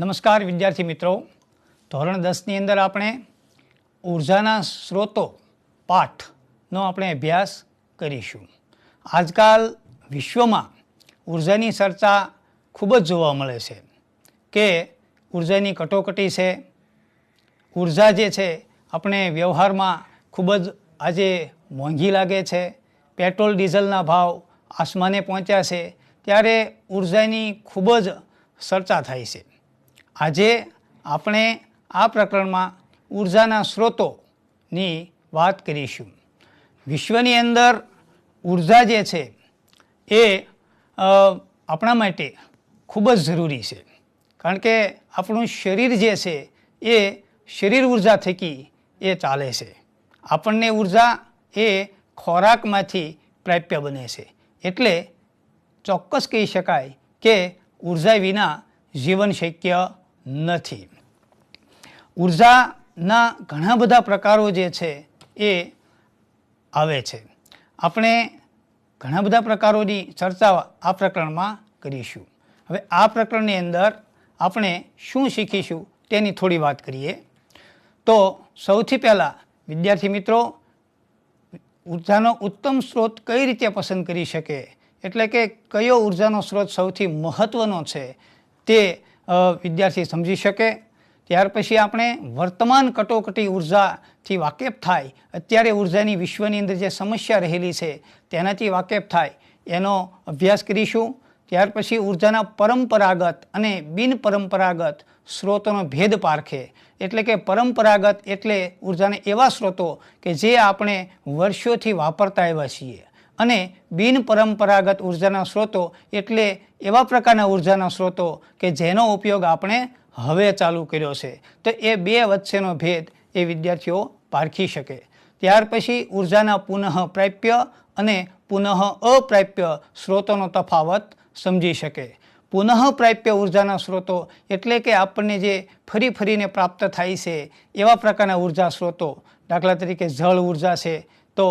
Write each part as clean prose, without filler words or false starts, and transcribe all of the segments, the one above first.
નમસ્કાર વિદ્યાર્થી મિત્રો, ધોરણ 10ની અંદર આપણે ઉર્જાના સ્ત્રોતો પાઠનો આપણે અભ્યાસ કરીશું. આજકાલ વિશ્વમાં ઉર્જાની ચર્ચા ખૂબ જ જોવા મળે છે કે ઉર્જાની કટોકટી છે. ઉર્જા જે છે આપણે વ્યવહારમાં ખૂબ જ આજે મોંઘી લાગે છે. પેટ્રોલ ડીઝલના ભાવ આસમાને પહોંચ્યા છે, ત્યારે ઉર્જાની ખૂબ જ ચર્ચા થાય છે. આજે આપણે આ પ્રકરણમાં ઉર્જાના સ્ત્રોતોની વાત કરીશું. વિશ્વની અંદર ઉર્જા જે છે એ આપણા માટે ખૂબ જ જરૂરી છે, કારણ કે આપણું શરીર જે છે એ શરીર ઉર્જા થકી એ ચાલે છે. આપણને ઉર્જા એ ખોરાકમાંથી પ્રાપ્ય બને છે, એટલે ચોક્કસ કહી શકાય કે ઉર્જા વિના જીવન શક્ય નથી. ઉર્જાના ઘણા બધા પ્રકારો જે છે એ આવે છે. આપણે ઘણા બધા પ્રકારોની ચર્ચા આ પ્રકરણમાં કરીશું. હવે આ પ્રકરણની અંદર આપણે શું શીખીશું તેની થોડી વાત કરીએ. તો સૌથી પહેલાં વિદ્યાર્થી મિત્રો, ઉર્જાનો ઉત્તમ સ્ત્રોત કઈ રીતે પસંદ કરી શકે, એટલે કે કયો ઉર્જાનો સ્ત્રોત સૌથી મહત્ત્વનો છે તે વિદ્યાર્થી સમજી શકે. ત્યાર પછી આપણે વર્તમાન કટોકટી ઉર્જાથી વાકેફ થાય, અત્યારે ઉર્જાની વિશ્વની અંદર જે સમસ્યા રહેલી છે તેનાથી વાકેફ થાય, એનો અભ્યાસ કરીશું. ત્યાર પછી ઉર્જાના પરંપરાગત અને બિનપરંપરાગત સ્ત્રોતોનો ભેદ પારખે, એટલે કે પરંપરાગત એટલે ઉર્જાના એવા સ્ત્રોતો કે જે આપણે વર્ષોથી વાપરતા આવ્યા છીએ, અને બિનપરંપરાગત ઉર્જાના સ્ત્રોતો એટલે એવા પ્રકારના ઉર્જાના સ્ત્રોતો કે જેનો ઉપયોગ આપણે હવે ચાલુ કર્યો છે. તો એ બે વચ્ચેનો ભેદ એ વિદ્યાર્થીઓ પારખી શકે. ત્યાર પછી ઉર્જાના પુનઃ પ્રાપ્ય અને પુનઃ અપ્રાપ્ય સ્ત્રોતોનો તફાવત સમજી શકે. પુનઃ પ્રાપ્ય ઉર્જાના સ્ત્રોતો એટલે કે આપણને જે ફરી ફરીને પ્રાપ્ત થાય છે એવા પ્રકારના ઉર્જા સ્ત્રોતો, દાખલા તરીકે જળ ઉર્જા છે તો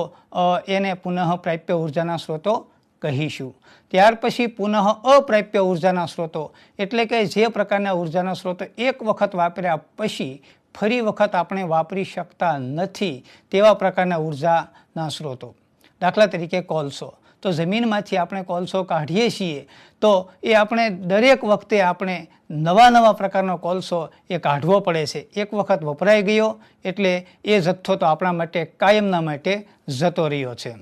એને પુનઃ પ્રાપ્ય ઉર્જાના સ્ત્રોતો કહીશું. ત્યાર પછી પુનઃ અપ્રાપ્ય ઉર્જાના સ્ત્રોતો એટલે કે જે પ્રકારના ઉર્જાના સ્ત્રોતો એક વખત વાપર્યા પછી ફરી વખત આપણે વાપરી શકતા નથી તેવા પ્રકારના ઉર્જાના સ્ત્રોતો. દાખલા તરીકે કોલસો. તો જમીનમાંથી આપણે કોલસો કાઢીએ છીએ તો એ આપણે દરેક વખતે આપણે નવા પ્રકારનો કોલસો એ કાઢવો પડે છે. એક વખત વપરાઈ ગયો એટલે એ જથ્થો તો આપણા માટે કાયમના માટે જતો રહ્યો છે.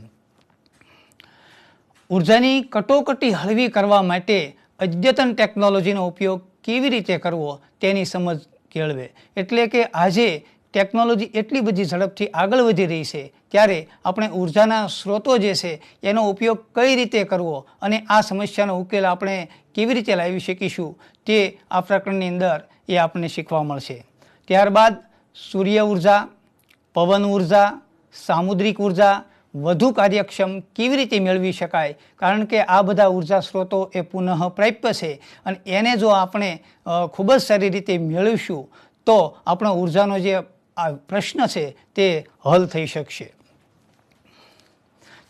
ઉર્જાની કટોકટી હળવી કરવા માટે અદ્યતન ટેકનોલોજીનો ઉપયોગ કેવી રીતે કરવો તેની સમજ કેળવે. એટલે કે આજે ટેકનોલોજી એટલી બધી ઝડપથી આગળ વધી રહી છે, ત્યારે આપણે ઉર્જાના સ્ત્રોતો જે છે એનો ઉપયોગ કઈ રીતે કરવો અને આ સમસ્યાનો ઉકેલ આપણે કેવી રીતે લાવી શકીશું તે આ પ્રકરણની અંદર એ આપણને શીખવા મળશે. ત્યારબાદ સૂર્ય ઉર્જા, પવન ઉર્જા, સામુદ્રિક ઉર્જા વધુ કાર્યક્ષમ કેવી રીતે મેળવી શકાય, કારણ કે આ બધા ઉર્જા સ્ત્રોતો એ પુનઃ પ્રાપ્ય છે, અને એને જો આપણે ખૂબ જ સારી રીતે મેળવીશું તો આપણો ઉર્જાનો જે આ પ્રશ્ન છે તે હલ થઈ શકશે.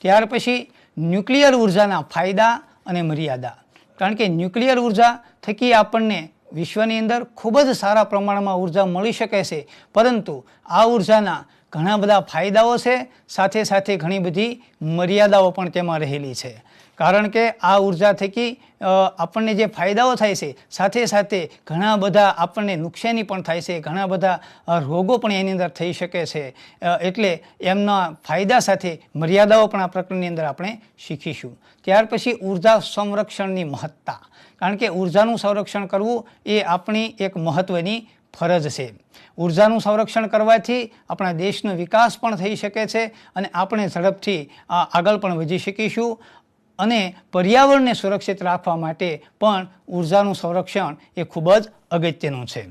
ત્યાર પછી ન્યુક્લિયર ઉર્જાના ફાયદા અને મર્યાદા, કારણ કે ન્યુક્લિયર ઉર્જા થકી આપણને વિશ્વની અંદર ખૂબ જ સારા પ્રમાણમાં ઉર્જા મળી શકે છે, પરંતુ આ ઉર્જાના ઘણા બધા ફાયદાઓ છે, સાથે સાથે ઘણી બધી મર્યાદાઓ પણ તેમાં રહેલી છે. કારણ કે આ ઉર્જા થકી આપણને જે ફાયદાઓ થાય છે, સાથે સાથે ઘણા બધા આપણને નુકસાની પણ થાય છે, ઘણા બધા રોગો પણ એની અંદર થઈ શકે છે. એટલે એમના ફાયદા સાથે મર્યાદાઓ પણ આ પ્રકરણની અંદર આપણે શીખીશું. ત્યાર પછી ઉર્જા સંરક્ષણની મહત્તા, કારણ કે ઉર્જાનું સંરક્ષણ કરવું એ આપણી એક મહત્ત્વની ફરજ છે. ઉર્જાનું સંરક્ષણ કરવાથી આપણા દેશનો વિકાસ પણ થઈ શકે છે, અને આપણે ઝડપથી આગળ પણ વધી શકીશું. અને પર્યાવરણને સુરક્ષિત રાખવા માટે પણ ઉર્જાનું સંરક્ષણ એ ખૂબ જ અગત્યનું છે.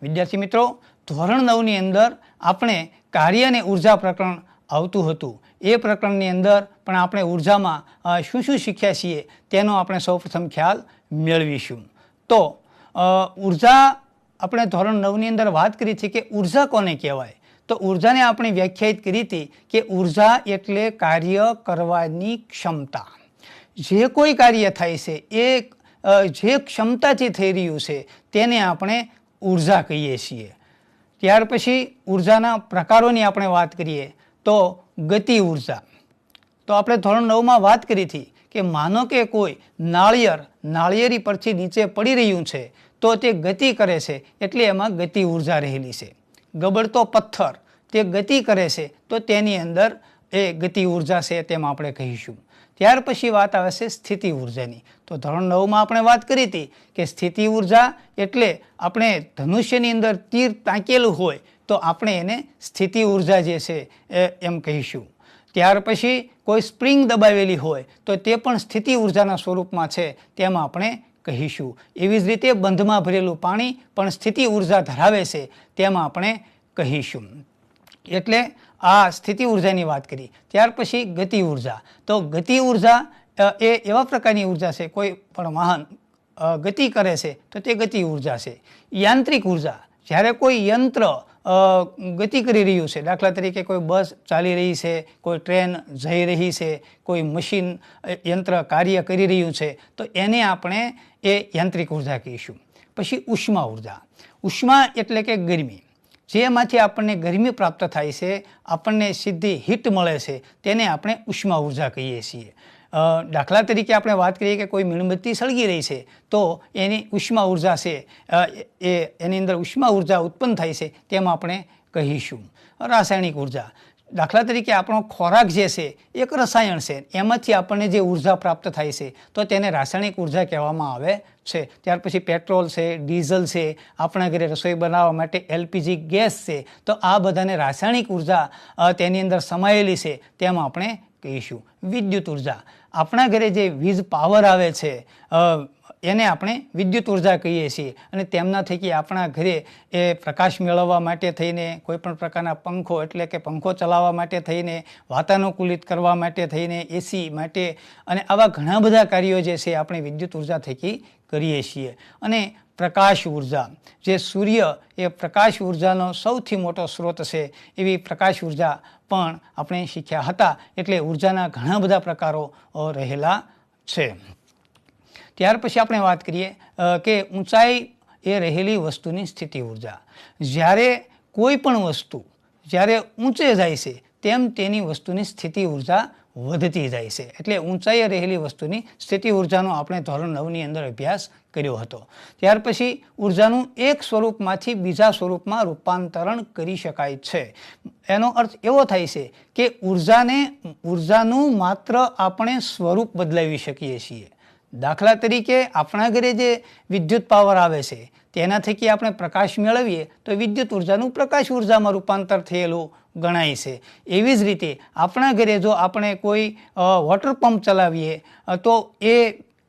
વિદ્યાર્થી મિત્રો, ધોરણ 9ની અંદર આપણે કાર્ય અને ઉર્જા પ્રકરણ આવતું હતું. એ પ્રકરણની અંદર પણ આપણે ઉર્જામાં શું શું શીખ્યા છીએ તેનો આપણે સૌપ્રથમ ખ્યાલ મેળવીશું. તો ઉર્જા આપણે ધોરણ 9ની અંદર વાત કરી હતી કે ઉર્જા કોને કહેવાય. તો ઉર્જાને આપણે વ્યાખ્યાયિત કરી હતી કે ઉર્જા એટલે કાર્ય કરવાની ક્ષમતા. જે કોઈ કાર્ય થાય છે એ જે ક્ષમતાથી થઈ રહ્યું છે તેને આપણે ઉર્જા કહીએ છીએ. ત્યાર પછી ઉર્જાના પ્રકારોની આપણે વાત કરીએ તો ગતિ ઉર્જા. તો આપણે ધોરણ 9માં વાત કરી હતી કે માનો કે કોઈ નાળિયેરી પરથી નીચે પડી રહ્યું છે તો તે ગતિ કરે છે એટલે એમાં ગતિ ઉર્જા રહેલી છે. ગબડતો પથ્થર તે ગતિ કરે છે તો તેની અંદર એ ગતિ ઉર્જા છે તેમ આપણે કહીશું. ત્યાર પછી વાત આવે છે સ્થિતિ ઉર્જાની. તો ધોરણ 9માં આપણે વાત કરી હતી કે સ્થિતિ ઉર્જા એટલે આપણે ધનુષ્યની અંદર તીર તાંકેલું હોય તો આપણે એને સ્થિતિ ઉર્જા જે છે એમ કહીશું. ત્યાર પછી કોઈ સ્પ્રિંગ દબાવેલી હોય તો તે પણ સ્થિતિ ઉર્જાના સ્વરૂપમાં છે તેમ આપણે કહીશું. એવી જ રીતે બંધમાં ભરેલું પાણી પણ સ્થિતિ ઉર્જા ધરાવે છે તેમ આપણે કહીશું. એટલે આ સ્થિતિ ઉર્જાની વાત કરી. ત્યાર પછી ગતિ ઉર્જા. તો ગતિ ઉર્જા એ એવા પ્રકારની ઉર્જા છે, કોઈ પણ વાહન ગતિ કરે છે તો તે ગતિ ઉર્જા છે. યાંત્રિક ઉર્જા, જ્યારે કોઈ યંત્ર ગતિ કરી રહ્યું છે, દાખલા તરીકે કોઈ બસ ચાલી રહી છે, કોઈ ટ્રેન જઈ રહી છે, કોઈ મશીન યંત્ર કાર્ય કરી રહ્યું છે તો એને આપણે એ યાંત્રિક ઉર્જા કહીશું. પછી ઉષ્મા ઉર્જા. ઉષ્મા એટલે કે ગરમી, જેમાંથી આપણને ગરમી પ્રાપ્ત થાય છે, આપણને સીધી હીટ મળે છે તેને આપણે ઉષ્મા ઉર્જા કહીએ છીએ. દાખલા તરીકે આપણે વાત કરીએ કે કોઈ મીણબત્તી સળગી રહી છે તો એની ઉષ્મા ઉર્જા છે એની અંદર ઉષ્મા ઉર્જા ઉત્પન્ન થાય છે તેમ આપણે કહીશું. રાસાયણિક ઉર્જા. દાખલા તરીકે આપણો ખોરાક જે છે એક રસાયણ છે, એમાંથી આપણને જે ઉર્જા પ્રાપ્ત થાય છે તો તેને રાસાયણિક ઉર્જા કહેવામાં આવે છે. ત્યાર પછી પેટ્રોલ છે, ડીઝલ છે, આપણા ઘરે રસોઈ બનાવવા માટે LPG ગેસ છે, તો આ બધાને રાસાયણિક ઉર્જા તેની અંદર સમાયેલી છે તેમ આપણે કહીશું. વિદ્યુત ઉર્જા. આપણા ઘરે જે વીજ પાવર આવે છે એને આપણે વિદ્યુત ઉર્જા કહીએ છીએ અને તેમના થકી આપણા ઘરે એ પ્રકાશ મેળવવા માટે થઈને, કોઈ પણ પ્રકારના પંખો એટલે કે પંખો ચલાવવા માટે થઈને, વાતાનુકૂલિત કરવા માટે થઈને, એસી માટે અને આવા ઘણા બધા કાર્યો જે છે આપણે વિદ્યુત ઉર્જા થકી કરીએ છીએ. અને પ્રકાશ ઉર્જા, જે સૂર્ય એ પ્રકાશ ઉર્જાનો સૌથી મોટો સ્ત્રોત છે એવી પ્રકાશ ઉર્જા પણ આપણે શીખ્યા હતા. એટલે ઉર્જાના ઘણા બધા પ્રકારો રહેલા છે. ત્યાર પછી આપણે વાત કરીએ કે ઊંચાઈ એ રહેલી વસ્તુની સ્થિતિ ઉર્જા. જ્યારે કોઈ પણ વસ્તુ જ્યારે ઊંચે જાય છે તેમ તેની વસ્તુની સ્થિતિ ઉર્જા વધતી જાય છે. એટલે ઊંચાઈએ રહેલી વસ્તુની સ્થિતિ ઉર્જાનો આપણે ધોરણ 9ની અંદર અભ્યાસ કર્યો હતો. ત્યાર પછી ઉર્જાનું એક સ્વરૂપમાંથી બીજા સ્વરૂપમાં રૂપાંતરણ કરી શકાય છે. એનો અર્થ એવો થાય છે કે ઉર્જાનું માત્ર આપણે સ્વરૂપ બદલાવી શકીએ છીએ. દાખલા તરીકે આપણા ઘરે જે વિદ્યુત પાવર આવે છે તેના થકી આપણે પ્રકાશ મેળવીએ તો વિદ્યુત ઉર્જાનું પ્રકાશ ઉર્જામાં રૂપાંતર થયેલું ગણાય છે. એવી જ રીતે આપણા ઘરે જો આપણે કોઈ વોટર પંપ ચલાવીએ તો એ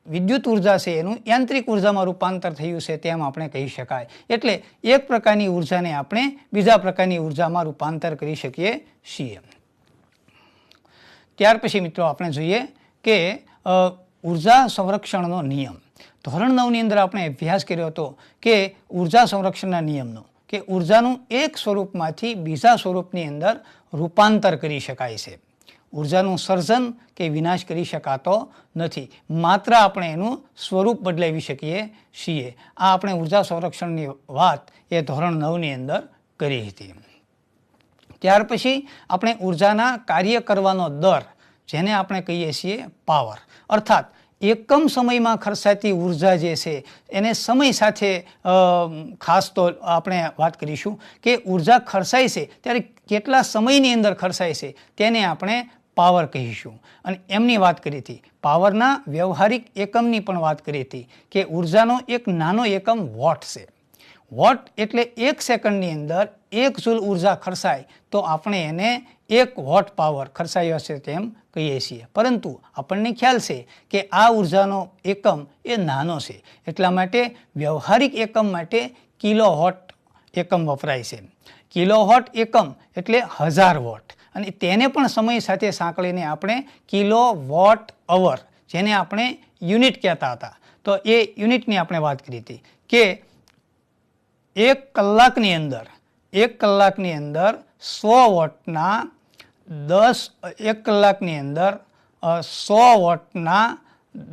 વિદ્યુત ઉર્જા છે એનું યાંત્રિક ઉર્જામાં રૂપાંતર થયું છે તેમ આપણે કહી શકાય. એટલે એક પ્રકારની ઉર્જાને આપણે બીજા પ્રકારની ઉર્જામાં રૂપાંતર કરી શકીએ છીએ. ત્યાર પછી મિત્રો આપણે જોઈએ કે ઉર્જા સંરક્ષણનો નિયમ. ધોરણ 9ની અંદર આપણે અભ્યાસ કર્યો હતો કે ઉર્જા સંરક્ષણના નિયમનો, કે ઉર્જાનું એક સ્વરૂપમાંથી બીજા સ્વરૂપની અંદર રૂપાંતર કરી શકાય છે. ઉર્જાનું સર્જન કે વિનાશ કરી શકાતો નથી, માત્ર આપણે એનું સ્વરૂપ બદલાવી શકીએ છીએ. આ આપણે ઉર્જા સંરક્ષણની વાત એ ધોરણ 9ની અંદર કરી હતી. ત્યાર પછી આપણે ઉર્જાના કાર્ય કરવાનો દર, જેને આપણે કહીએ છીએ પાવર, અર્થાત એકમ સમયમાં ખર્ચાતી ઉર્જા જે છે એને સમય સાથે ખાસ તો આપણે વાત કરીશું કે ઉર્જા ખર્ચાય છે ત્યારે કેટલા સમયની અંદર ખર્ચાય છે તેને આપણે પાવર કહીશું. અને એમની વાત કરી હતી. પાવરના વ્યવહારિક એકમની પણ વાત કરી હતી કે ઉર્જાનો એક નાનો એકમ વોટ છે. વોટ એટલે 1 સેકન્ડની અંદર 1 જૂલ ઉર્જા ખર્ચાય તો આપણે એને 1 વોટ પાવર ખર્ચાયો છે તેમ કહીએ છીએ. પરંતુ આપણને ખ્યાલ છે કે આ ઉર્જાનો એકમ એ નાનો છે, એટલા માટે વ્યવહારિક એકમ માટે કિલોવોટ એકમ વપરાય છે. કિલોવોટ એકમ એટલે 1000 વોટ, અને તેને પણ સમય સાથે સાંકળીને આપણે કિલોવોટ અવર, જેને આપણે યુનિટ કહેતા હતા, તો એ યુનિટની આપણે વાત કરી હતી કે 1 કલાકની અંદર 100 વોટના 1 કલાકની અંદર 100 વોટના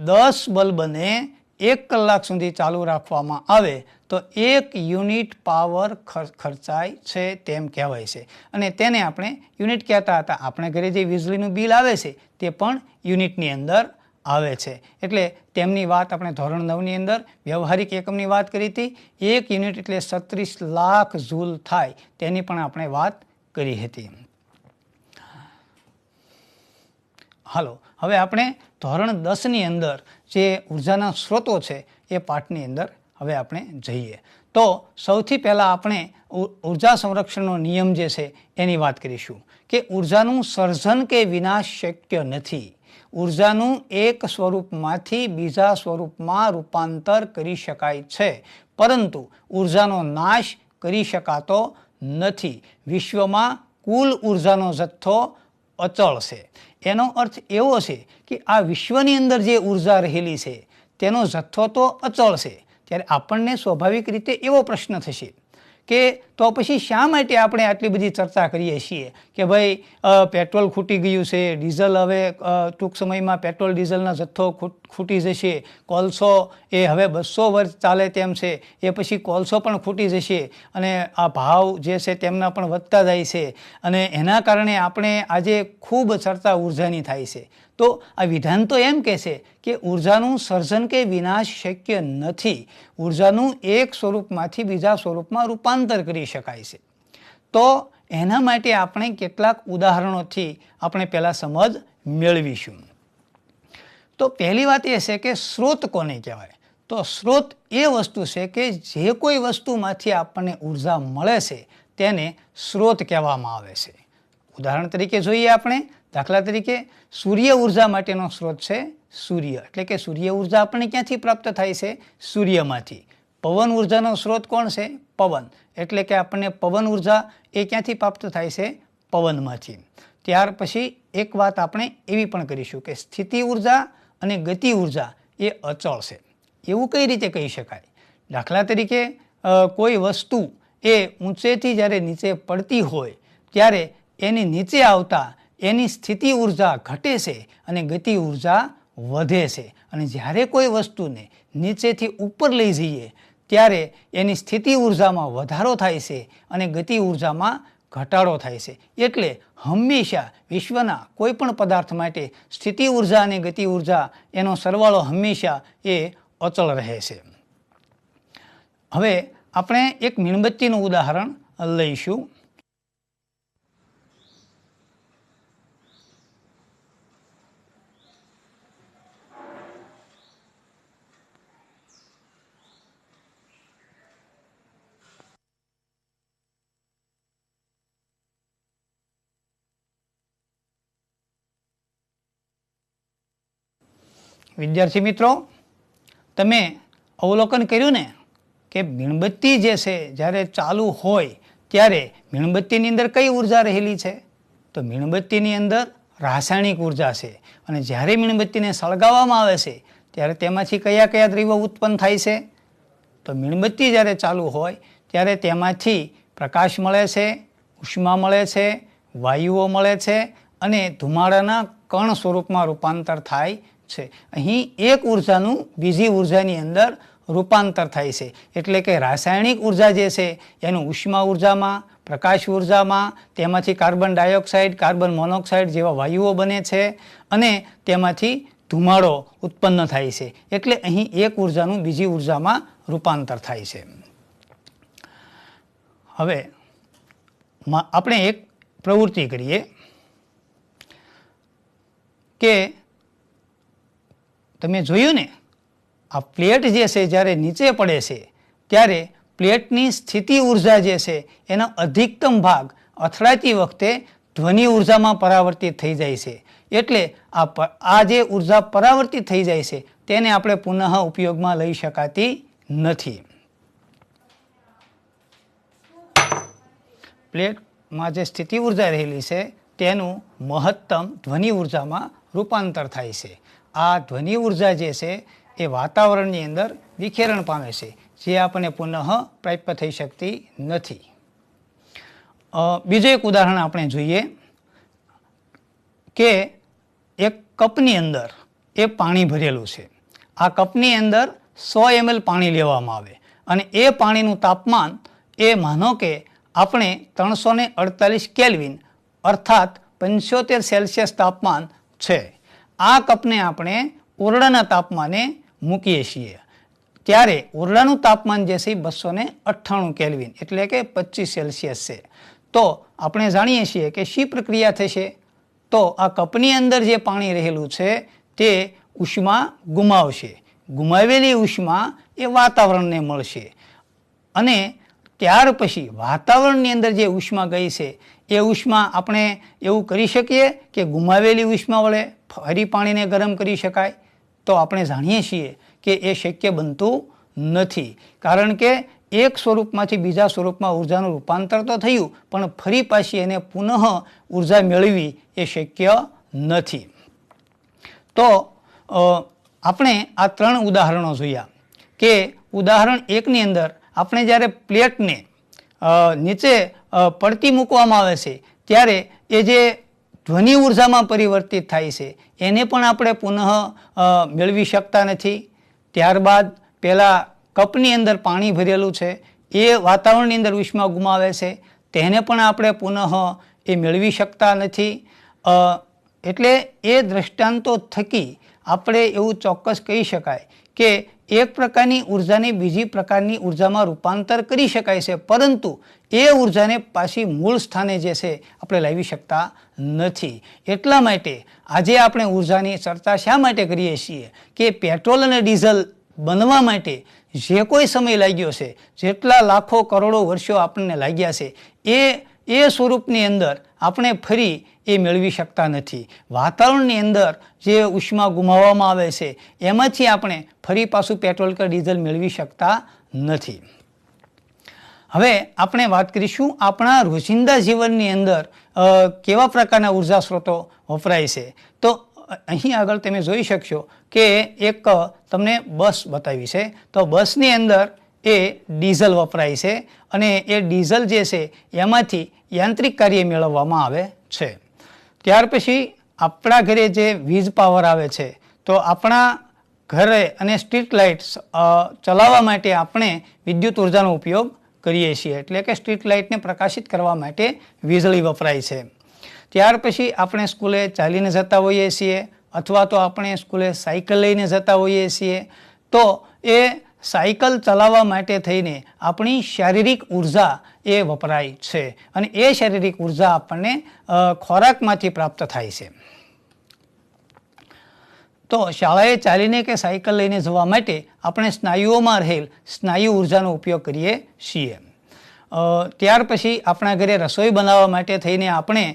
10 બલ્બને 1 કલાક સુધી ચાલુ રાખવામાં આવે તો 1 યુનિટ પાવર ખર્ચાય છે તેમ કહેવાય છે. અને તેને આપણે યુનિટ કહેતા હતા. આપણે ઘરે જે વીજળીનું બિલ આવે છે તે પણ યુનિટની અંદર આવે છે. એટલે તેમની વાત આપણે ધોરણ 9ની અંદર વ્યવહારિક એકમની વાત કરી હતી. 1 યુનિટ એટલે 36 લાખ જૂલ થાય તેની પણ આપણે વાત કરી હતી. હાલો, હવે આપણે ધોરણ 10ની અંદર જે ઉર્જાના સ્ત્રોતો છે એ પાઠની અંદર હવે આપણે જઈએ. તો સૌથી પહેલાં આપણે ઉર્જા સંરક્ષણનો નિયમ જે છે એની વાત કરીશું કે ઉર્જાનું સર્જન કે વિનાશ શક્ય નથી. ઉર્જાનું એક સ્વરૂપમાંથી બીજા સ્વરૂપમાં રૂપાંતર કરી શકાય છે, પરંતુ ઉર્જાનો નાશ કરી શકાતો નથી. વિશ્વમાં કુલ ઉર્જાનો જથ્થો અચળ છે. એનો અર્થ એવો છે કે આ વિશ્વની અંદર જે ઉર્જા રહેલી છે તેનો જથ્થો તો અચળ છે. ત્યારે આપણને સ્વાભાવિક રીતે એવો પ્રશ્ન થશે કે તો પછી શા માટે આપણે આટલી બધી ચર્ચા કરીએ છીએ કે ભાઈ પેટ્રોલ ખૂટી ગયું છે, ડીઝલ હવે ટૂંક સમયમાં પેટ્રોલ ડીઝલના જથ્થો ખૂટી જશે, કોલસો એ હવે 200 વર્ષ ચાલે તેમ છે, એ પછી કોલસો પણ ખૂટી જશે અને આ ભાવ જે છે તેમના પણ વધતા જાય છે અને એના કારણે આપણે આજે ખૂબ ચર્ચા ઉર્જાની થાય છે. તો આ વિધાન તો એમ કહે છે કે ઉર્જાનું સર્જન કે વિનાશ શક્ય નથી. ઉર્જાનું એક સ્વરૂપમાંથી બીજા સ્વરૂપમાં રૂપાંતર કરી શકાય છે. તો એના માટે આપણે કેટલાક ઉદાહરણોથી આપણે પહેલાં સમજ મેળવીશું. તો પહેલી વાત એ છે કે સ્ત્રોત કોને કહેવાય? તો સ્ત્રોત એ વસ્તુ છે કે જે કોઈ વસ્તુમાંથી આપણને ઉર્જા મળે છે તેને સ્ત્રોત કહેવામાં આવે છે. ઉદાહરણ તરીકે જોઈએ આપણે. દાખલા તરીકે સૂર્ય ઉર્જા માટેનો સ્ત્રોત છે સૂર્ય. એટલે કે સૂર્ય ઉર્જા આપણને ક્યાંથી પ્રાપ્ત થાય છે? સૂર્યમાંથી. પવન ઉર્જાનો સ્ત્રોત કોણ છે? પવન. એટલે કે આપણને પવન ઉર્જા એ ક્યાંથી પ્રાપ્ત થાય છે? પવનમાંથી. ત્યાર પછી એક વાત આપણે એવી પણ કરીશું કે સ્થિતિ ઉર્જા અને ગતિ ઉર્જા એ અચળ છે. એવું કઈ રીતે કહી શકાય? દાખલા તરીકે કોઈ વસ્તુ એ ઊંચેથી જ્યારે નીચે પડતી હોય ત્યારે એની નીચે આવતા એની સ્થિતિ ઉર્જા ઘટે છે અને ગતિ ઉર્જા વધે છે. અને જ્યારે કોઈ વસ્તુને નીચેથી ઉપર લઈ જઈએ ત્યારે એની સ્થિતિ ઉર્જામાં વધારો થાય છે અને ગતિ ઉર્જામાં ઘટાડો થાય છે. એટલે હંમેશા વિશ્વના કોઈ પણ પદાર્થ માટે સ્થિતિ ઉર્જા અને ગતિ ઉર્જા એનો સરવાળો હંમેશા એ અચળ રહે છે. હવે આપણે એક મીણબત્તીનું ઉદાહરણ લઈશું. વિદ્યાર્થી મિત્રો, તમે અવલોકન કર્યું ને કે મીણબત્તી જે છે જ્યારે ચાલુ હોય ત્યારે મીણબત્તીની અંદર કઈ ઉર્જા રહેલી છે? તો મીણબત્તીની અંદર રાસાયણિક ઉર્જા છે. અને જ્યારે મીણબત્તીને સળગાવવામાં આવે છે ત્યારે તેમાંથી કયા કયા દ્રવ્યો ઉત્પન્ન થાય છે? તો મીણબત્તી જ્યારે ચાલુ હોય ત્યારે તેમાંથી પ્રકાશ મળે છે, ઉષ્મા મળે છે, વાયુઓ મળે છે અને ધુમાડાના કણ સ્વરૂપમાં રૂપાંતર થાય છે. અહીં એક ઉર્જાનું બીજી ઉર્જાની અંદર રૂપાંતર થાય છે. એટલે કે રાસાયણિક ઉર્જા જે છે એનું ઉષ્મા ઉર્જામાં, પ્રકાશ ઉર્જામાં, તેમાંથી કાર્બન ડાયોક્સાઇડ, કાર્બન મોનોક્સાઇડ જેવા વાયુઓ બને છે અને તેમાંથી ધુમાડો ઉત્પન્ન થાય છે. એટલે અહીં એક ઉર્જાનું બીજી ઉર્જામાં રૂપાંતર થાય છે. હવે આપણે એક પ્રવૃત્તિ કરીએ કે તમે જોયું ને આ પ્લેટ જે છે જ્યારે નીચે પડે છે ત્યારે પ્લેટની સ્થિતિ ઉર્જા જે છે એનો અધિકતમ ભાગ અથડાતી વખતે ધ્વનિ ઉર્જામાં પરાવર્તિત થઈ જાય છે. એટલે આ જે ઉર્જા પરાવર્તિત થઈ જાય છે તેને આપણે પુનઃ ઉપયોગમાં લઈ શકાતી નથી. પ્લેટમાં જે સ્થિતિ ઉર્જા રહેલી છે તેનું મહત્તમ ધ્વનિ ઉર્જામાં રૂપાંતર થાય છે. આ ધ્વનિ ઉર્જા જે છે એ વાતાવરણની અંદર વિખેરણ પામે છે, જે આપણને પુનઃ પ્રાપ્ત થઈ શકતી નથી. બીજું એક ઉદાહરણ આપણે જોઈએ કે એક કપની અંદર એ પાણી ભરેલું છે. આ કપની અંદર 100 ml પાણી લેવામાં આવે અને એ પાણીનું તાપમાન એ માનો કે આપણે 348 કેલ્વિન અર્થાત 75 સેલ્સિયસ તાપમાન છે. આ કપને આપણે ઓરડાના તાપમાને મૂકીએ છીએ ત્યારે ઓરડાનું તાપમાન જે છે 298 કેલ્વિન એટલે કે 25 સેલ્સિયસ છે. તો આપણે જાણીએ છીએ કે શી પ્રક્રિયા થશે? તો આ કપની અંદર જે પાણી રહેલું છે તે ઉષ્મા ગુમાવશે. ગુમાવેલી ઉષ્મા એ વાતાવરણને મળશે અને ત્યાર પછી વાતાવરણની અંદર જે ઉષ્મા ગઈ છે એ ઉષ્મા આપણે એવું કરી શકીએ કે ગુમાવેલી ઉષ્મા વડે ફરી પાણીને ગરમ કરી શકાય? તો આપણે જાણીએ છીએ કે એ શક્ય બનતું નથી, કારણ કે એક સ્વરૂપમાંથી બીજા સ્વરૂપમાં ઉર્જાનું રૂપાંતર તો થયું પણ ફરી પાછી એને પુનઃ ઉર્જા મેળવી એ શક્ય નથી. તો આપણે આ 3 ઉદાહરણો જોયા કે ઉદાહરણ 1ની અંદર આપણે જ્યારે પ્લેટને નીચે પડતી મૂકવામાં આવે છે ત્યારે એ જે ધ્વનિ ઉર્જામાં પરિવર્તિત થાય છે એને પણ આપણે પુનઃ મેળવી શકતા નથી. ત્યારબાદ પહેલાં કપની અંદર પાણી ભરેલું છે એ વાતાવરણની અંદર ઉષ્મા ગુમાવે છે તેને પણ આપણે પુનઃ એ મેળવી શકતા નથી. એટલે એ દ્રષ્ટાંતો થકી આપણે એવું ચોક્કસ કહી શકાય કે એક પ્રકારની ઉર્જાને બીજી પ્રકારની ઉર્જામાં રૂપાંતર કરી શકાય છે, પરંતુ એ ઉર્જાને પાછી મૂળ સ્થાને જે છે આપણે લાવી શકતા નથી. એટલા માટે આજે આપણે ઉર્જાની ચર્ચા શા માટે કરીએ છીએ કે પેટ્રોલ અને ડીઝલ બનવા માટે જે કોઈ સમય લાગ્યો છે, જેટલા લાખો કરોડો વર્ષો આપણને લાગ્યા છે, એ સ્વરૂપની અંદર આપણે ફરી એ મેળવી શકતા નથી. વાતાવરણની અંદર જે ઉષ્મા ગુમાવવામાં આવે છે એમાંથી આપણે ફરી પાછું પેટ્રોલ કે ડીઝલ મેળવી શકતા નથી. હવે આપણે વાત કરીશું આપણા રોજિંદા જીવનની અંદર કેવા પ્રકારના ઉર્જા સ્ત્રોતો વપરાય છે. તો અહીં આગળ તમે જોઈ શકશો કે એક તમને બસ બતાવી છે. તો બસની અંદર એ ડીઝલ વપરાય છે અને એ ડીઝલ જે છે એમાંથી યાંત્રિક કાર્ય મેળવવામાં આવે છે. ત્યાર પછી આપણા ઘરે જે વીજ પાવર આવે છે તો આપણા ઘરે અને સ્ટ્રીટ લાઇટ્સ ચલાવવા માટે આપણે વિદ્યુત ઉર્જાનો ઉપયોગ કરીએ છીએ, એટલે કે સ્ટ્રીટ લાઇટને પ્રકાશિત કરવા માટે વીજળી વપરાય છે. ત્યાર પછી આપણે સ્કૂલે ચાલીને જતા હોઈએ છીએ અથવા તો આપણે સ્કૂલે સાયકલ લઈને જતા હોઈએ છીએ. તો એ સાયકલ ચલાવવા માટે થઈને આપણી શારીરિક ઉર્જા એ વપરાય છે અને એ શારીરિક ઉર્જા આપણને ખોરાકમાંથી પ્રાપ્ત થાય છે. તો શાળાએ ચાલીને કે સાયકલ લઈને જવા માટે આપણે સ્નાયુઓમાં રહેલ સ્નાયુ ઉર્જાનો ઉપયોગ કરીએ છીએ. ત્યાર પછી આપણા ઘરે રસોઈ બનાવવા માટે થઈને આપણે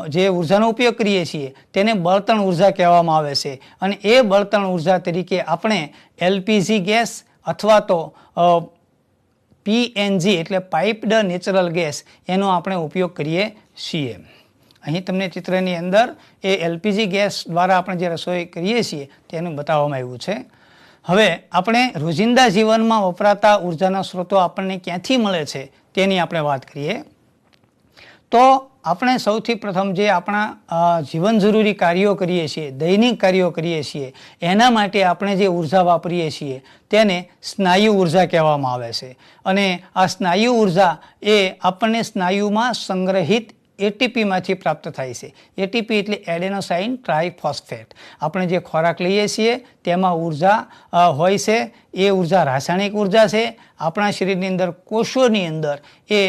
જે ઉર્જાનો ઉપયોગ કરીએ છીએ તેને બળતણ ઉર્જા કહેવામાં આવે છે અને એ બળતણ ઉર્જા તરીકે આપણે એલપીજી ગેસ અથવા તો પીએનજી એટલે પાઇપ્ડ નેચરલ ગેસ એનો આપણે ઉપયોગ કરીએ છીએ. અહીં તમને ચિત્રની અંદર એ એલપીજી ગેસ દ્વારા આપણે જે રસોઈ કરીએ છીએ તેનું બતાવવામાં આવ્યું છે. હવે આપણે રોજિંદા જીવનમાં વપરાતા ઉર્જાના સ્ત્રોતો આપણને ક્યાંથી મળે છે તેની આપણે વાત કરીએ. તો આપણે સૌથી પ્રથમ જે આપણા જીવન જરૂરી કાર્યો કરીએ છીએ, દૈનિક કાર્યો કરીએ છીએ, એના માટે આપણે જે ઉર્જા વાપરીએ છીએ તેને સ્નાયુ ઉર્જા કહેવામાં આવે છે અને આ સ્નાયુ ઉર્જા એ આપણને સ્નાયુમાં સંગ્રહિત એટીપીમાંથી પ્રાપ્ત થાય છે. એટીપી એટલે એડેનોસાઇન ટ્રાઇફોસ્ફેટ. આપણે જે ખોરાક લઈએ છીએ તેમાં ઉર્જા હોય છે. એ ઉર્જા રાસાયણિક ઉર્જા છે. આપણા શરીરની અંદર કોષોની અંદર એ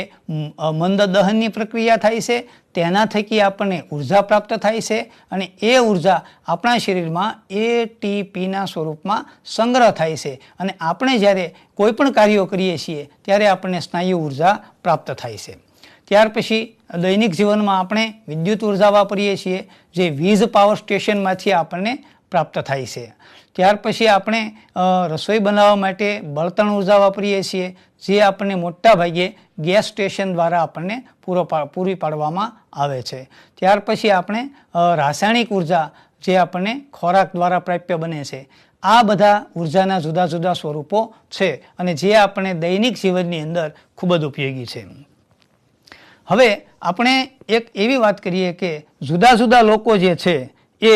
મંદ દહનની પ્રક્રિયા થાય છે, તેના થકી આપણને ઉર્જા પ્રાપ્ત થાય છે અને એ ઉર્જા આપણા શરીરમાં એટીપીના સ્વરૂપમાં સંગ્રહ થાય છે અને આપણે જ્યારે કોઈ પણ કાર્યો કરીએ છીએ ત્યારે આપણને સ્નાયુ ઉર્જા પ્રાપ્ત થાય છે. ત્યાર પછી દૈનિક જીવનમાં આપણે વિદ્યુત ઉર્જા વાપરીએ છીએ જે વીજ પાવર સ્ટેશનમાંથી આપણને પ્રાપ્ત થાય છે. ત્યાર પછી આપણે રસોઈ બનાવવા માટે બળતણ ઉર્જા વાપરીએ છીએ જે આપણને મોટા ભાગે ગેસ સ્ટેશન દ્વારા આપણને પૂરી પાડવામાં આવે છે. ત્યાર પછી આપણે રાસાયણિક ઉર્જા જે આપણને ખોરાક દ્વારા પ્રાપ્ય બને છે. આ બધા ઉર્જાના જુદા જુદા સ્વરૂપો છે અને જે આપણે દૈનિક જીવનની અંદર ખૂબ જ ઉપયોગી છે. હવે આપણે એક એવી વાત કરીએ કે જુદા જુદા લોકો જે છે એ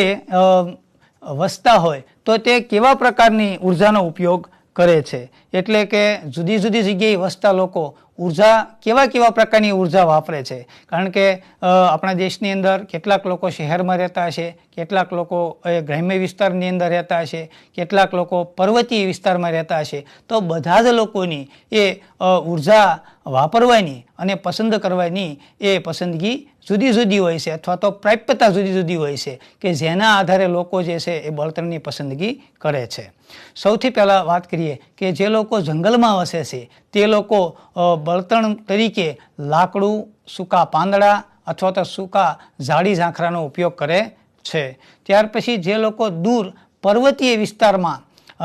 વસતા હોય તો તે કેવા પ્રકારની ઉર્જાનો ઉપયોગ કરે છે. એટલે કે જુદી જુદી જગ્યાએ વસતા લોકો ઉર્જા કેવા પ્રકારની ઉર્જા વાપરે છે. કારણ કે આપણા દેશની અંદર કેટલાક લોકો શહેરમાં રહેતા હશે, કેટલાક લોકો ગ્રામ્ય વિસ્તારની અંદર રહેતા હશે, કેટલાક લોકો પર્વતીય વિસ્તારમાં રહેતા હશે. તો બધા જ લોકોની એ ઉર્જા વાપરવાની અને પસંદ કરવાની એ પસંદગી જુદી જુદી હોય છે, અથવા તો પ્રાપ્યતા જુદી જુદી હોય છે, કે જેના આધારે લોકો જે છે એ બળતણની પસંદગી કરે છે. સૌથી પહેલાં વાત કરીએ કે જે લોકો જંગલમાં વસે છે તે લોકો બળતણ તરીકે લાકડું, સૂકા પાંદડા અથવા તો સૂકા ઝાડી ઝાંખરાનો ઉપયોગ કરે છે. ત્યાર પછી જે લોકો દૂર પર્વતીય વિસ્તારમાં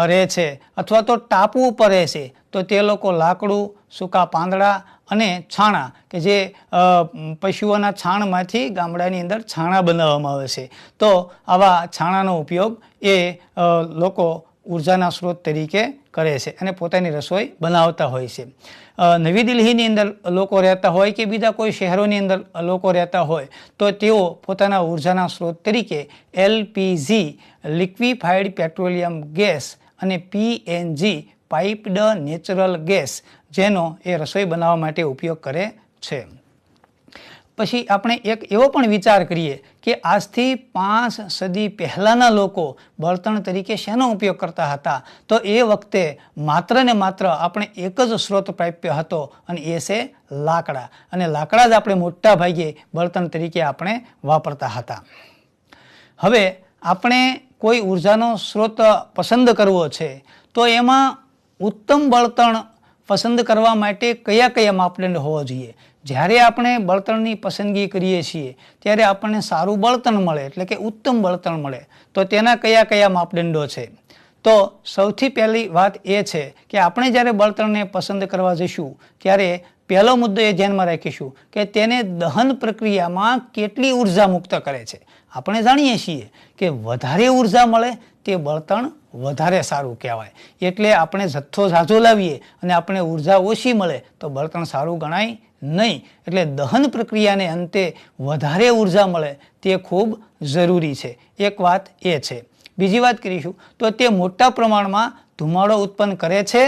રહે છે અથવા તો ટાપુ ઉપર રહે છે તો તે લોકો લાકડું, સૂકા પાંદડા અને છાણા, કે જે પશુઓના છાણમાંથી ગામડાની અંદર છાણા બનાવવામાં આવે છે, તો આવા છાણાનો ઉપયોગ એ લોકો ઉર્જાના સ્ત્રોત તરીકે કરે છે અને પોતાની રસોઈ બનાવતા હોય છે. નવી દિલ્હીની અંદર લોકો રહેતા હોય કે બીજા કોઈ શહેરોની અંદર લોકો રહેતા હોય તો તેઓ પોતાના ઉર્જાના સ્ત્રોત તરીકે LPG લિક્વિફાઈડ પેટ્રોલિયમ ગેસ અને PNG પાઇપ્ડ નેચરલ ગેસ જેનો એ રસોઈ બનાવવા માટે ઉપયોગ કરે છે. પછી આપણે એક એવો પણ વિચાર કરીએ કે આજથી 5 સદી પહેલાંના લોકો બળતણ તરીકે શેનો ઉપયોગ કરતા હતા, તો એ વખતે માત્ર ને માત્ર આપણે એક જ સ્ત્રોત પ્રાપ્ય હતો અને એ છે લાકડા. અને લાકડા જ આપણે મોટા ભાગે બળતણ તરીકે આપણે વાપરતા હતા. હવે આપણે કોઈ ઉર્જાનો સ્ત્રોત પસંદ કરવો છે તો એમાં ઉત્તમ બળતણ પસંદ કરવા માટે કયા માપદંડ હોવા જોઈએ. જ્યારે આપણે બળતણની પસંદગી કરીએ છીએ ત્યારે આપણને સારું બળતણ મળે, એટલે કે ઉત્તમ બળતણ મળે, તો તેના કયા માપદંડો છે. તો સૌથી પહેલી વાત એ છે કે આપણે જ્યારે બળતણને પસંદ કરવા જઈશું ત્યારે પહેલો મુદ્દો એ ધ્યાનમાં રાખીશું કે તેને દહન પ્રક્રિયામાં કેટલી ઉર્જા મુક્ત કરે છે. આપણે જાણીએ છીએ કે વધારે ઉર્જા મળે તે બળતણ વધારે સારું કહેવાય. એટલે આપણે જથ્થો ઝાઝો લાવીએ અને આપણે ઉર્જા ઓછી મળે તો બળતણ સારું ગણાય નહીં. એટલે દહન પ્રક્રિયાને અંતે વધારે ઉર્જા મળે તે ખૂબ જરૂરી છે. એક વાત એ છે. બીજી વાત કરીશું તો તે મોટા પ્રમાણમાં ધુમાડો ઉત્પન્ન કરે છે.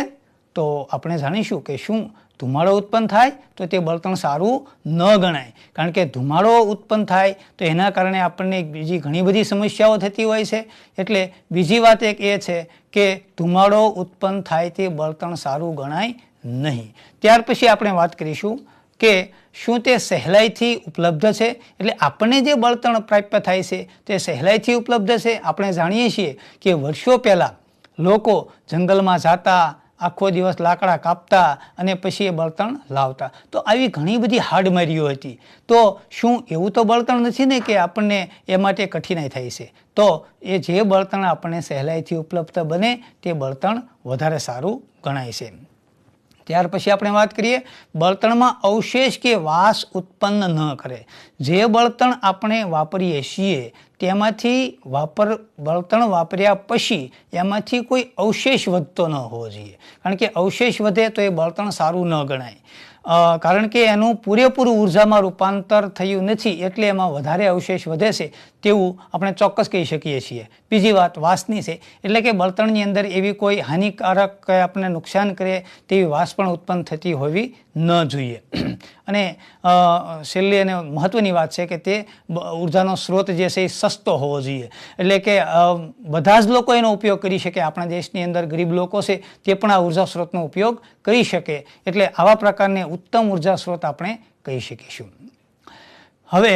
તો આપણે જાણીશું કે શું ધુમાડો ઉત્પન્ન થાય તો તે બળતણ સારું ન ગણાય. કારણ કે ધુમાડો ઉત્પન્ન થાય તો એના કારણે આપણને બીજી ઘણી બધી સમસ્યાઓ થતી હોય છે. એટલે બીજી વાત એક એ છે કે ધુમાડો ઉત્પન્ન થાય તે બળતણ સારું ગણાય નહીં. ત્યાર પછી આપણે વાત કરીશું કે શું તે સહેલાઈથી ઉપલબ્ધ છે. એટલે આપણને જે બળતણ પ્રાપ્ય થાય છે તે સહેલાઈથી ઉપલબ્ધ છે. આપણે જાણીએ છીએ કે વર્ષો પહેલાં લોકો જંગલમાં જતા, આખો દિવસ લાકડા કાપતા અને પછી એ બળતણ લાવતા. તો આવી ઘણી બધી હાડમારીઓ હતી. તો શું એવું તો બળતણ નથી ને કે આપણને એ માટે કઠિનાઈ થાય છે. તો એ જે બળતણ આપણને સહેલાઈથી ઉપલબ્ધ બને તે બળતણ વધારે સારું ગણાય છે. ત્યાર પછી આપણે વાત કરીએ બળતણમાં અવશેષ કે વાસ ઉત્પન્ન ન કરે. જે બળતણ આપણે વાપરીએ છીએ તેમાંથી બળતણ વાપર્યા પછી એમાંથી કોઈ અવશેષ વધતો ન હોવો જોઈએ. કારણ કે અવશેષ વધે તો એ બળતણ સારું ન ગણાય. કારણ કે એનું પૂરેપૂરું ઉર્જામાં રૂપાંતર થયું નથી, એટલે એમાં વધારે અવશેષ વધે છે તેવું આપણે ચોક્કસ કહી શકીએ છીએ. બીજી વાત વાસની છે. એટલે કે બળતણની અંદર એવી કોઈ હાનિકારક કે આપણને નુકસાન કરે તેવી વાસ પણ ઉત્પન્ન થતી હોવી ન જોઈએ. અને છેલ્લી અને મહત્વની વાત છે કે તે ઉર્જાનો સ્ત્રોત જે છે એ સસ્તો હોવો જોઈએ. એટલે કે બધા જ લોકો એનો ઉપયોગ કરી શકે. આપણા દેશની અંદર ગરીબ લોકો છે તે પણ આ ઉર્જા સ્ત્રોતનો ઉપયોગ કરી શકે. એટલે આવા પ્રકારને ઉત્તમ ઉર્જા સ્ત્રોત આપણે કહી શકીશું. હવે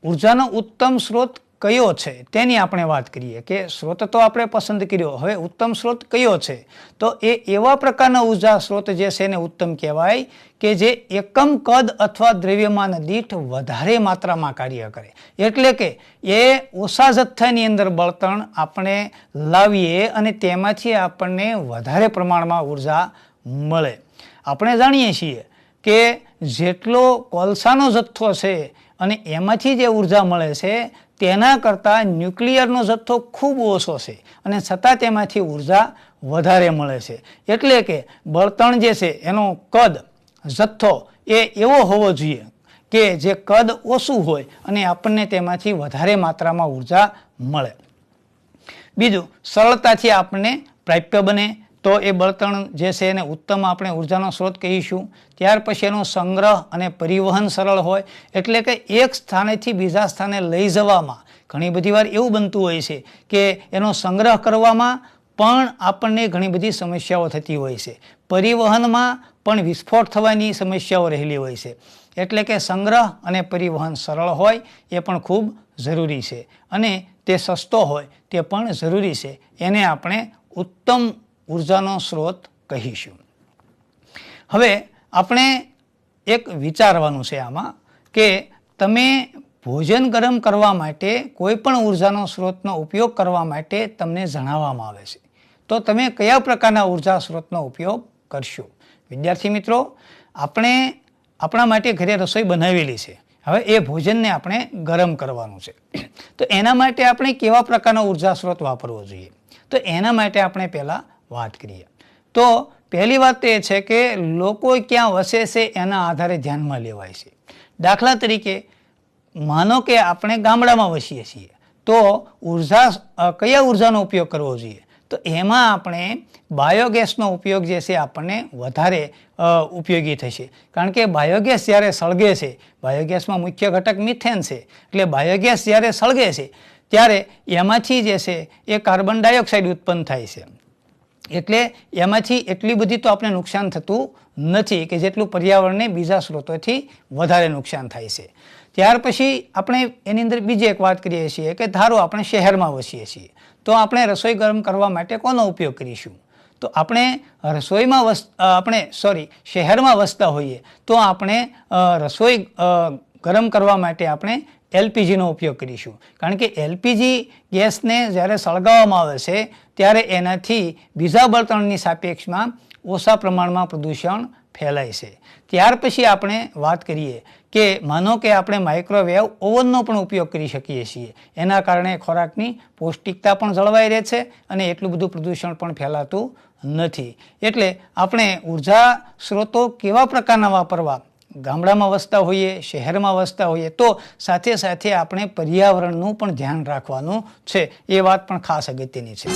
ઉર્જાનો ઉત્તમ સ્ત્રોત કયો છે તેની આપણે વાત કરીએ કે સ્ત્રોત તો આપણે પસંદ કર્યો, હવે ઉત્તમ સ્ત્રોત કયો છે. તો એ એવા પ્રકારના ઉર્જા સ્ત્રોત જે છે એને ઉત્તમ કહેવાય કે જે એકમ કદ અથવા દ્રવ્યમાન દીઠ વધારે માત્રામાં કાર્ય કરે. એટલે કે એ ઓછા જથ્થાની અંદર બળતણ આપણે લાવીએ અને તેમાંથી આપણને વધારે પ્રમાણમાં ઉર્જા મળે. આપણે જાણીએ છીએ કે જેટલો કોલસાનો જથ્થો છે અને એમાંથી જે ઉર્જા મળે છે તેના કરતાં ન્યુક્લિયરનો જથ્થો ખૂબ ઓછો છે અને છતાં તેમાંથી ઉર્જા વધારે મળે છે. એટલે કે બળતણ જે છે એનો કદ જથ્થો એ એવો હોવો જોઈએ કે જે કદ ઓછું હોય અને આપણને તેમાંથી વધારે માત્રામાં ઉર્જા મળે. બીજું, સરળતાથી આપણને પ્રાપ્ય બને. તો એ બળતણ જે છે એને ઉત્તમ આપણે ઉર્જાનો સ્ત્રોત કહીશું. ત્યાર પછી એનો સંગ્રહ અને પરિવહન સરળ હોય, એટલે કે એક સ્થાનેથી બીજા સ્થાને લઈ જવામાં ઘણી બધી વાર એવું બનતું હોય છે કે એનો સંગ્રહ કરવામાં પણ આપણને ઘણી બધી સમસ્યાઓ થતી હોય છે. પરિવહનમાં પણ વિસ્ફોટ થવાની સમસ્યાઓ રહેલી હોય છે. એટલે કે સંગ્રહ અને પરિવહન સરળ હોય એ પણ ખૂબ જરૂરી છે, અને તે સસ્તો હોય તે પણ જરૂરી છે. એને આપણે ઉત્તમ ઉર્જાનો સ્ત્રોત કહીશું. હવે આપણે એક વિચારવાનું છે આમાં કે તમે ભોજન ગરમ કરવા માટે કોઈ પણ ઉર્જાનો સ્ત્રોતનો ઉપયોગ કરવા માટે તમને જણાવવામાં આવે છે, તો તમે કયા પ્રકારના ઉર્જા સ્ત્રોતનો ઉપયોગ કરશો? વિદ્યાર્થી મિત્રો, આપણે આપણા માટે ઘરે રસોઈ બનાવેલી છે. હવે એ ભોજનને આપણે ગરમ કરવાનું છે, તો એના માટે આપણે કેવા પ્રકારનો ઉર્જા સ્ત્રોત વાપરવો જોઈએ? તો એના માટે આપણે પહેલાં વાત કરીએ. તો પહેલી વાત એ છે કે લોકો ક્યાં વસે છે એના આધારે ધ્યાનમાં લેવાય છે. દાખલા તરીકે માનો કે આપણે ગામડામાં વસીએ છીએ, તો કયા ઉર્જાનો ઉપયોગ કરવો જોઈએ? તો એમાં આપણે બાયોગેસનો ઉપયોગ જે છે આપણને વધારે ઉપયોગી થશે. કારણ કે બાયોગેસ જ્યારે સળગે છે, બાયોગેસમાં મુખ્ય ઘટક મિથેન છે, એટલે બાયોગેસ જ્યારે સળગે છે ત્યારે એમાંથી જે છે એ કાર્બન ડાયોક્સાઇડ ઉત્પન્ન થાય છે. એટલે એમાંથી એટલી બધી તો આપણે નુકસાન થતું નથી કે જેટલું પર્યાવરણને બીજા સ્ત્રોતોથી વધારે નુકસાન થાય છે. ત્યાર પછી આપણે એની અંદર બીજી એક વાત કરીએ છીએ કે ધારો આપણે શહેરમાં વસીએ છીએ, તો આપણે રસોઈ ગરમ કરવા માટે કોનો ઉપયોગ કરીશું? તો આપણે શહેરમાં વસતા હોઈએ તો આપણે રસોઈ ગરમ કરવા માટે આપણે એલપીજીનો ઉપયોગ કરીશું. કારણ કે એલપીજી ગેસને જ્યારે સળગાવવામાં આવે છે ત્યારે એનાથી બીજા બળતણની સાપેક્ષમાં ઓછા પ્રમાણમાં પ્રદૂષણ ફેલાય છે. ત્યાર પછી આપણે વાત કરીએ કે માનો કે આપણે માઇક્રોવેવ ઓવનનો પણ ઉપયોગ કરી શકીએ છીએ. એના કારણે ખોરાકની પૌષ્ટિકતા પણ જળવાઈ રહે છે અને એટલું બધું પ્રદૂષણ પણ ફેલાતું નથી. એટલે આપણે ઉર્જા સ્ત્રોતો કેવા પ્રકારના વાપરવા? ગામડામાં વસતા હોઈએ, શહેરમાં વસતા હોઈએ, તો સાથે સાથે આપણે પર્યાવરણનું પણ ધ્યાન રાખવાનું છે. એ વાત પણ ખાસ અગત્યની છે.